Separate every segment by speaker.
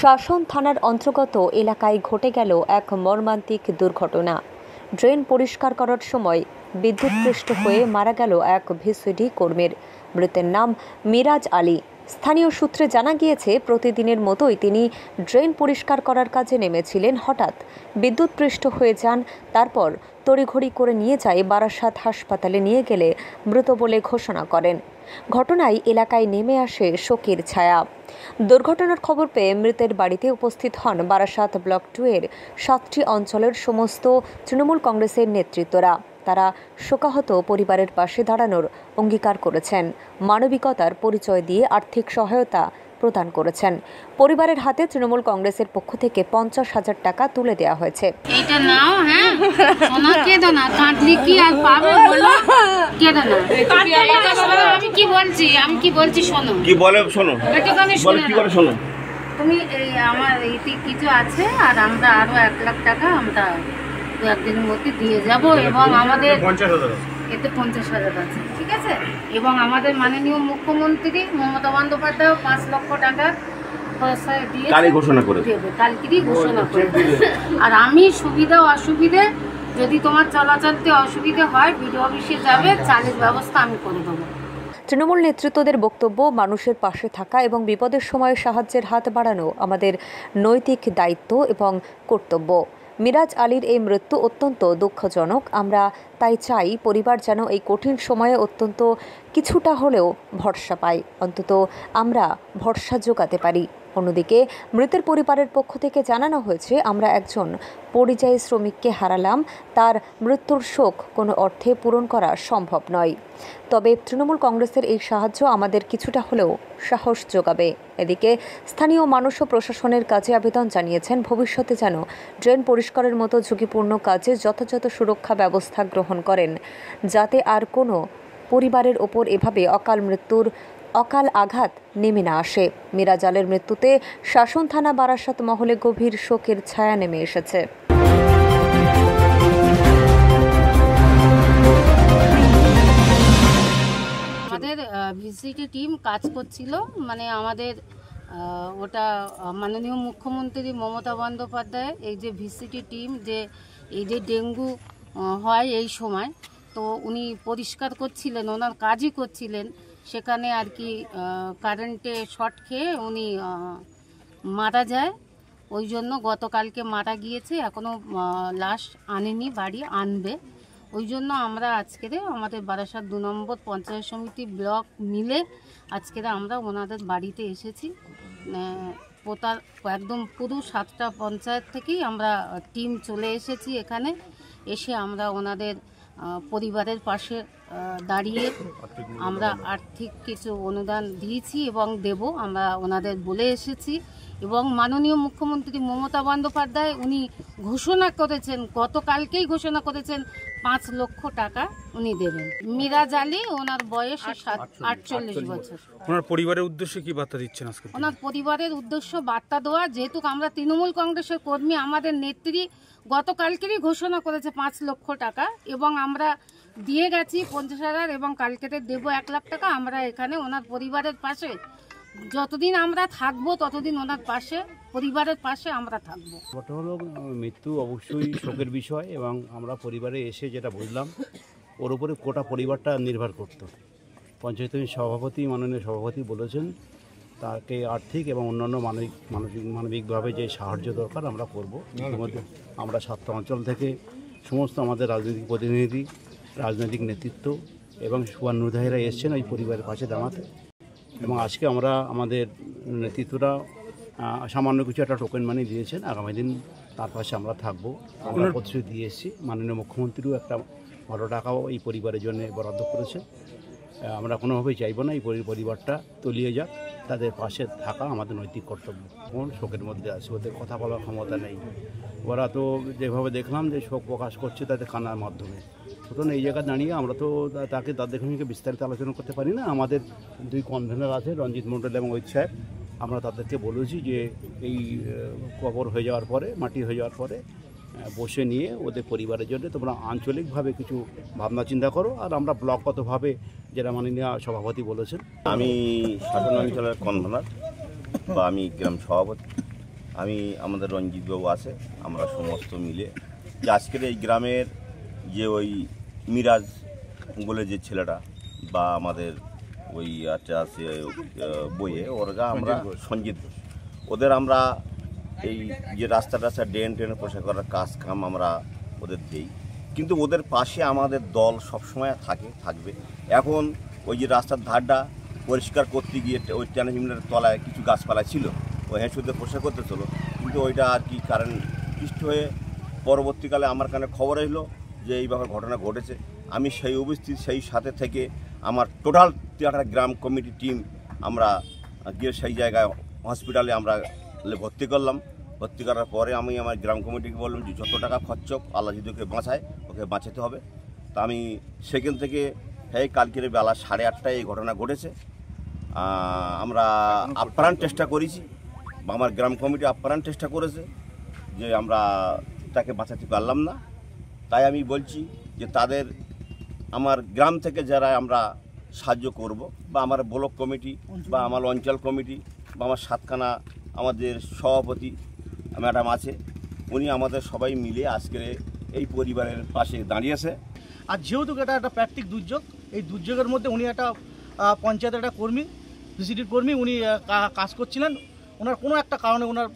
Speaker 1: শাসন থানার অন্তর্গত এলাকায় ঘটে গেল এক মর্মান্তিক দুর্ঘটনা। ড্রেন পরিষ্কার করার সময় বিদ্যুৎপৃষ্ট হয়ে মারা গেল এক ভিসিডি কর্মীর। মৃতের নাম মিরাজ আলী। স্থানীয় সূত্রে জানা গিয়েছে, প্রতিদিনের মতোই তিনি ড্রেন পরিষ্কার করার কাজে নেমেছিলেন। হঠাৎ বিদ্যুৎপৃষ্ট হয়ে যান। তারপর তড়িঘড়ি করে নিয়ে যায় বারাসাত হাসপাতালে। নিয়ে গেলে মৃত বলে ঘোষণা করেন। ঘটনায় এলাকায় নেমে আসে শোকের ছায়া। দুর্ঘটনার খবর পেয়ে মৃতের বাড়িতে উপস্থিত হন বারাসাত ব্লক 2 এর 7টি অঞ্চলের সমস্ত তৃণমূল কংগ্রেসের নেতৃত্বরা। তারা শোকাহত পরিবারের পাশে দাঁড়ানোর অঙ্গীকার করেছেন। মানবিকতার পরিচয় দিয়ে আর্থিক সহায়তা প্রদান করেছেন। পরিবারের হাতে তৃণমূল কংগ্রেসের পক্ষ থেকে 50,000 টাকা তুলে দেওয়া হয়েছে।
Speaker 2: এইটা নাও, হ্যাঁ, সোনা কেঁদো না, কাঁদলে কি আর পাবে বলো, কেঁদো না। আমি কি বলছি শোনো।
Speaker 3: কি বলে শোনো,
Speaker 2: কি বলে শোনো। তুমি এই আমার এইটি কিছু আছে, আর আমরা আরো 1 লাখ টাকা আমরা 2-1 দিনের মধ্যে দিয়ে যাব, এবং আমাদের এতে 50,000 আছে, ঠিক আছে। এবং আমাদের মাননীয় মুখ্যমন্ত্রী মমতা বন্দ্যোপাধ্যায় 5 লক্ষ টাকা
Speaker 3: কালকে ঘোষণা করে।
Speaker 2: আর আমি সুবিধা অসুবিধে, যদি তোমার চলাচলতে অসুবিধে হয়, বিডিও অফিসে যাবে, চালের ব্যবস্থা আমি করে দেবো।
Speaker 1: তৃণমূল নেতৃত্বদের বক্তব্য, মানুষের পাশে থাকা এবং বিপদের সময় সাহায্যের হাত বাড়ানো আমাদের নৈতিক দায়িত্ব এবং কর্তব্য। মিরাজ আলীর এই মৃত্যু অত্যন্ত দুঃখজনক। আমরা তাই চাই পরিবার যেন এই কঠিন সময়ে অত্যন্ত কিছুটা হলেও ভরসা পায়, অন্তত আমরা ভরসা জোগাতে পারি। অন্যদিকে মৃতের পরিবারের পক্ষ থেকে জানানো হয়েছে, আমরা একজন পরিযায়ী শ্রমিককে হারালাম। তার মৃত্যুর শোক কোনো অর্থে পূরণ করা সম্ভব নয়। তবে তৃণমূল কংগ্রেসের এই সাহায্য আমাদের কিছুটা হলেও সাহস যোগাবে। এদিকে স্থানীয় মানুষ ও প্রশাসনের কাছে আবেদন জানিয়েছেন, ভবিষ্যতে যেন ড্রেন পরিষ্কারের মতো ঝুঁকিপূর্ণ কাজে যথাযথ সুরক্ষা ব্যবস্থা গ্রহণ করেন, যাতে আর কোনো পরিবারের ওপর এভাবে অকাল আঘাত নেমে না আসে। মিরাজ আলীর মৃত্যুতে শাসন থানা বারাসাত মহলে গভীর শোকের ছায়া নেমে এসেছে।
Speaker 2: আমাদের ভিসিটি টিম কাজ করছিল, মানে আমাদের ওটা মাননীয় মুখ্যমন্ত্রী মমতা বন্দ্যোপাধ্যায় এই যে ভিসিটি টিম, যে এই যে ডেঙ্গু হয় এই সময়, তো উনি পরিষ্কার করছিলেন, ওনার কাজই করছিলেন। সেখানে আর কি কারেন্টে শর্ট খেয়ে উনি মারা যায়। ওই জন্য গতকালকে মারা গিয়েছে, এখনও লাশ আনেনি, বাড়ি আনবে। ওই জন্য আমরা আজকের আমাদের বারাসাত 2 নম্বর পঞ্চায়েত সমিতি ব্লক মিলে আজকের আমরা ওনাদের বাড়িতে এসেছি। একদম পুরো 7টা পঞ্চায়েত থেকেই আমরা টিম চলে এসেছি এখানে। এসে আমরা ওনাদের পরিবারের পাশে দাঁড়িয়ে আমরা আর্থিক কিছু অনুদান দিয়েছি এবং দেব, আমরা ওনাদের বলে এসেছি। এবং মাননীয় মুখ্যমন্ত্রী মমতা বন্দ্যোপাধ্যায় উনি ঘোষণা করেছেন, গতকালকেই ঘোষণা করেছেন 5 লক্ষ টাকা উনি দেবেন। মিরাজ আলী, ওনার বয়স 48 বছর।
Speaker 4: ওনার পরিবারের উদ্দেশ্যে কি বার্তা দিচ্ছেন আজকে?
Speaker 2: ওনার পরিবারের উদ্দেশ্য বার্তা দেওয়া, যেহেতু আমরা তৃণমূল কংগ্রেসের কর্মী, আমাদের নেত্রী গতকালকেরই ঘোষণা করেছে 5 লক্ষ টাকা, এবং আমরা দিয়ে গেছি 50,000, এবং কালকে দেবো 1 লাখ টাকা। আমরা এখানে ওনার পরিবারের পাশে যতদিন আমরা থাকবো, ততদিন ওনার পাশে, পরিবারের পাশে আমরা থাকবো।
Speaker 5: ওটা হলো মৃত্যু অবশ্যই শোকের বিষয়, এবং আমরা পরিবারে এসে যেটা বুঝলাম, ওর উপরে গোটা পরিবারটা নির্ভর করত। পঞ্চায়েত সভাপতি, মাননীয় সভাপতি বলেছেন তাকে আর্থিক এবং অন্যান্য মানবিকভাবে যে সাহায্য দরকার আমরা করব। ইতিমধ্যে আমরা 7টা অঞ্চল থেকে সমস্ত আমাদের রাজনৈতিক প্রতিনিধি, রাজনৈতিক নেতৃত্ব এবং সুবর্ণধারীরা এসছেন ওই পরিবারের পাশে দাঁড়াতে। এবং আজকে আমরা আমাদের নেতৃত্বরা সামান্য কিছু একটা টোকেন মানি দিয়েছেন, আগামী দিন তার পাশে আমরা থাকবো। আমরা প্রতিশ্রুতি দিয়ে এসেছি। মাননীয় মুখ্যমন্ত্রীও একটা বড় টাকাও এই পরিবারের জন্য বরাদ্দ করেছে। আমরা কোনোভাবেই চাইব না এই পরিবারটা তলিয়ে যাক, তাদের পাশে থাকা আমাদের নৈতিক কর্তব্য। কোন শোকের মধ্যে আছে, ওদের কথা বলার ক্ষমতা নেই। ওরা তো যেভাবে দেখলাম যে শোক প্রকাশ করছে তাদের কান্নার মাধ্যমে। সুতরাং এই জায়গায় দাঁড়িয়ে আমরা তো তাদের সঙ্গে বিস্তারিত আলোচনা করতে পারি না। আমাদের 2 কনভেনার আছে, রঞ্জিত মণ্ডল এবং ঐত সাহেব। আমরা তাদেরকে বলেছি যে এই কবর হয়ে যাওয়ার পরে, মাটি হয়ে যাওয়ার পরে বসে নিয়ে ওদের পরিবারের জন্য তোমরা আঞ্চলিকভাবে কিছু ভাবনা চিন্তা করো, আর আমরা ব্লকগতভাবে যেটা মাননীয় সভাপতি বলেছেন।
Speaker 3: আমি শাসন অঞ্চলের কনভেনার বা আমি গ্রাম সভাপতি। আমি আমাদের রঞ্জিতবাবু আছে, আমরা সমস্ত মিলে যে আজকের এই গ্রামের যে ওই মিরাজ বলে যে ছেলেটা বা আমাদের ওই একটা আছে বইয়ে ওরগা আমরা সঞ্জিত ঘোষ, ওদের আমরা এই যে রাস্তা ড্রেন পরিষ্কার করার কাম আমরা ওদের দিই, কিন্তু ওদের পাশে আমাদের দল সবসময় থাকবে। এখন ওই যে রাস্তার ধারটা পরিষ্কার করতে গিয়ে ওই ট্যানাজিমের তলায় কিছু গাছপালা ছিল, ওই হেঁচুতে পরিষ্কার করতে চলো, কিন্তু ওইটা আর কি কারেন্ট পৃষ্ঠ হয়ে পরবর্তীকালে আমার কানে খবর এলো যে এইভাবে ঘটনা ঘটেছে। আমি সেই উপস্থিত, সেই সাথে থেকে আমার টোটাল 83 গ্রাম কমিটি টিম আমরা গিয়ে সেই জায়গায় হসপিটালে আমরা ভর্তি করলাম। ভর্তি করার পরে আমি আমার গ্রাম কমিটিকে বললাম যে যত টাকা খরচ আল্লাহ যদি ওকে বাঁচায় ওকে বাঁচাতে হবে। তা আমি সেখান থেকে কালকের বেলা 8:30টায় এই ঘটনা ঘটেছে। আমরা আপ্রাণ চেষ্টা করেছি, বা আমার গ্রাম কমিটি আপ্রাণ চেষ্টা করেছে যে আমরা তাকে বাঁচাতে পারলাম না। তাই আমি বলছি যে তাদের আমার গ্রাম থেকে যারা আমরা সাহায্য করব, বা আমার ব্লক কমিটি বা আমার অঞ্চল কমিটি বা আমার সাতখানা আমাদের সভাপতি ম্যাডাম আছে, উনি আমাদের সবাই মিলে আজকের এই পরিবারের পাশে দাঁড়িয়েছে।
Speaker 6: আর যেহেতু এটা একটা প্রাকৃতিক দুর্যোগ, এই দুর্যোগের মধ্যে উনি একটা পঞ্চায়েতের একটা কর্মী, ভিসিডির কর্মী, উনি কাজ করছিলেন। ওনার কোনো একটা কারণে ওনার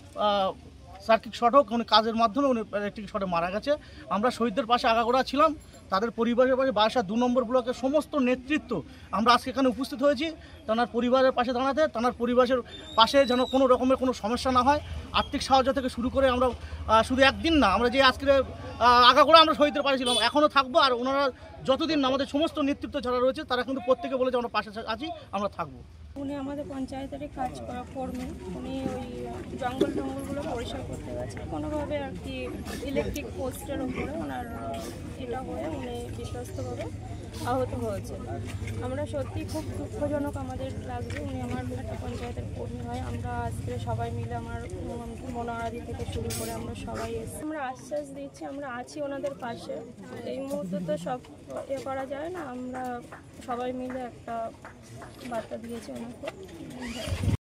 Speaker 6: সার্কিট শর্ট হোক, উনি কাজের মাধ্যমে উনি ইলেকট্রিক শর্টে মারা গেছে। আমরা শহীদদের পাশে আগাগোড়া ছিলাম, তাদের পরিবারের পাশে 22 2 নম্বর ব্লকের সমস্ত নেতৃত্ব আমরা আজকে এখানে উপস্থিত হয়েছি তার পরিবারের পাশে দাঁড়াতে, তার পরিবারের পাশে যেন কোনো রকমের কোনো সমস্যা না হয়। আর্থিক সাহায্য থেকে শুরু করে আমরা শুধু একদিন না, আমরা যে আজকে আগাগোড়া আমরা শহীদদের পাশে ছিলাম, এখনও থাকবো। আর ওনারা যতদিন আমাদের সমস্ত নেতৃত্ব যারা রয়েছে তারা কিন্তু প্রত্যেকে বলে যে আমরা পাশে আছি, আমরা থাকবো।
Speaker 7: উনি আমাদের পঞ্চায়েতেরই কাজ করা কর্মী। উনি ওই জঙ্গলগুলো পরিষ্কার করতে গেছে কোনোভাবে আর কি, ইলেকট্রিক পোস্টের ওপরে ওনার এটা হয়ে উনি বিধ্বস্তভাবে আহত হয়েছে। আমরা সত্যি খুব দুঃখজনক আমাদের লাগছে। উনি আমার একটা পঞ্চায়েতের কর্মী হয়। আমরা আজকে সবাই মিলে আমার মনোয়ারাদি থেকে শুরু করে আমরা সবাই এসে আমরা আশ্বাস দিচ্ছি আমরা আছি ওনাদের পাশে। এই মুহূর্তে তো সব করা যায় না, আমরা সবাই মিলে একটা বার্তা দিয়েছি ওনাকে।